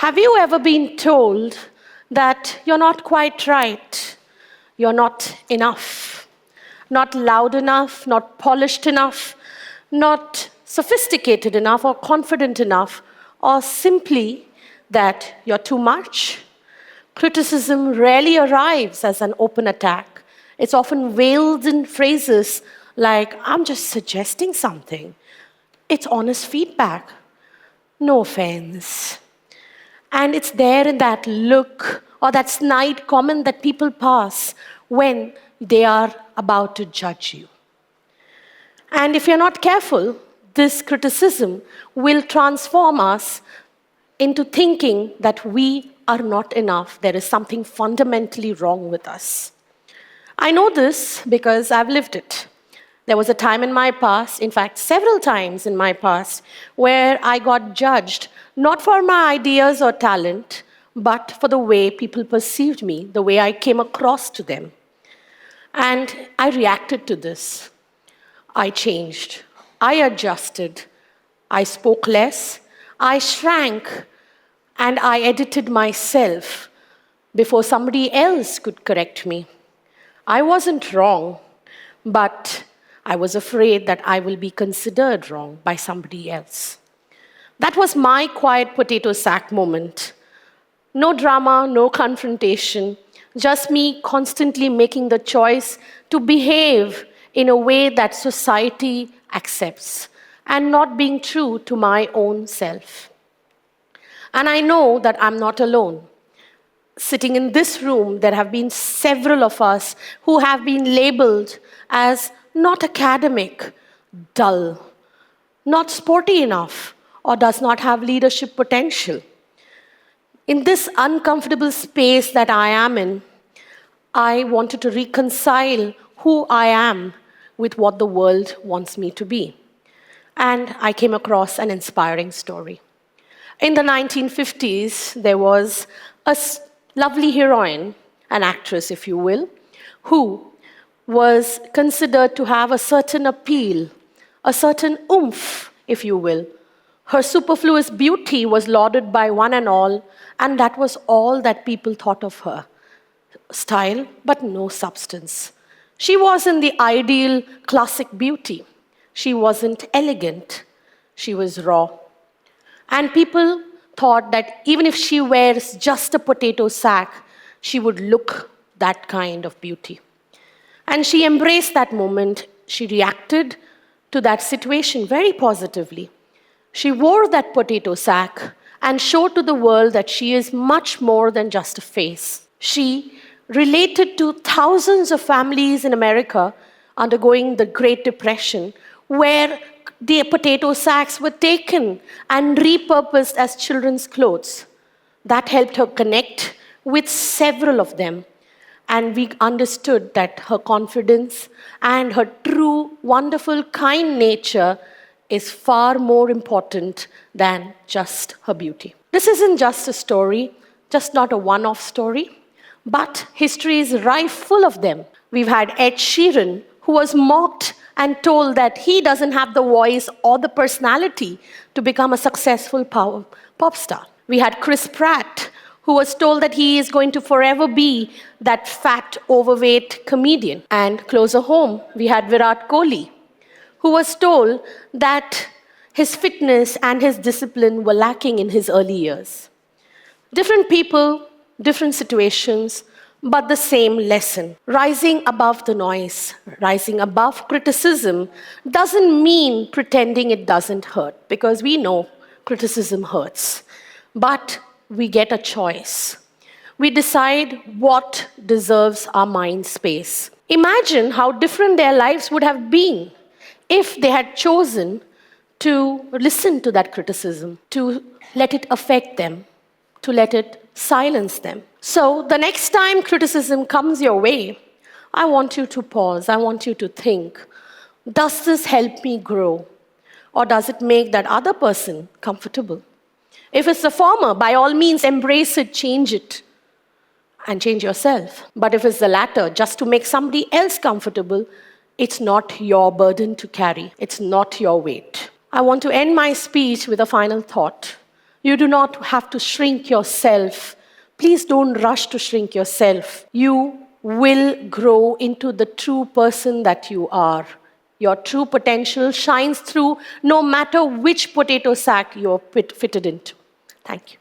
Have you ever been told that you're not quite right, you're not enough, not loud enough, not polished enough, not sophisticated enough or confident enough, or simply that you're too much? Criticism rarely arrives as an open attack. It's often veiled in phrases like, I'm just suggesting something. It's honest feedback. No offense. And it's there in that look or that snide comment that people pass when they are about to judge you. And if you're not careful, this criticism will transform us into thinking that we are not enough. There is something fundamentally wrong with us. I know this because I've lived it. There was a time in my past, in fact, several times in my past, where I got judged, not for my ideas or talent, but for the way people perceived me, the way I came across to them. And I reacted to this. I changed. I adjusted. I spoke less. I shrank. And I edited myself before somebody else could correct me. I wasn't wrong, but I was afraid that I will be considered wrong by somebody else. That was my quiet potato sack moment. No drama, no confrontation, just me constantly making the choice to behave in a way that society accepts and not being true to my own self. And I know that I'm not alone. Sitting in this room, there have been several of us who have been labeled as not academic, dull, not sporty enough, or does not have leadership potential. In this uncomfortable space that I am in, I wanted to reconcile who I am with what the world wants me to be. And I came across an inspiring story. In the 1950s, there was a lovely heroine, an actress, if you will, who was considered to have a certain appeal, a certain oomph, if you will. Her superfluous beauty was lauded by one and all, and that was all that people thought of her. Style, but no substance. She wasn't the ideal classic beauty. She wasn't elegant. She was raw. And people thought that even if she wears just a potato sack, she would look that kind of beauty. And she embraced that moment. She reacted to that situation very positively. She wore that potato sack and showed to the world that she is much more than just a face. She related to thousands of families in America undergoing the Great Depression, where the potato sacks were taken and repurposed as children's clothes. That helped her connect with several of them. And we understood that her confidence and her true, wonderful, kind nature is far more important than just her beauty. This isn't just a story, just not a one-off story, but history is rife full of them. We've had Ed Sheeran, who was mocked and told that he doesn't have the voice or the personality to become a successful pop star. We had Chris Pratt, who was told that he is going to forever be that fat, overweight comedian. And closer home, we had Virat Kohli, who was told that his fitness and his discipline were lacking in his early years. Different people, different situations, but the same lesson. Rising above the noise, rising above criticism doesn't mean pretending it doesn't hurt, because we know criticism hurts. But we get a choice. We decide what deserves our mind space. Imagine how different their lives would have been if they had chosen to listen to that criticism, to let it affect them, to let it silence them. So the next time criticism comes your way, I want you to pause. I want you to think, does this help me grow? Or does it make that other person comfortable? If it's the former, by all means, embrace it, change it, and change yourself. But if it's the latter, just to make somebody else comfortable, it's not your burden to carry. It's not your weight. I want to end my speech with a final thought. You do not have to shrink yourself. Please don't rush to shrink yourself. You will grow into the true person that you are. Your true potential shines through no matter which potato sack you're fitted into. Thank you.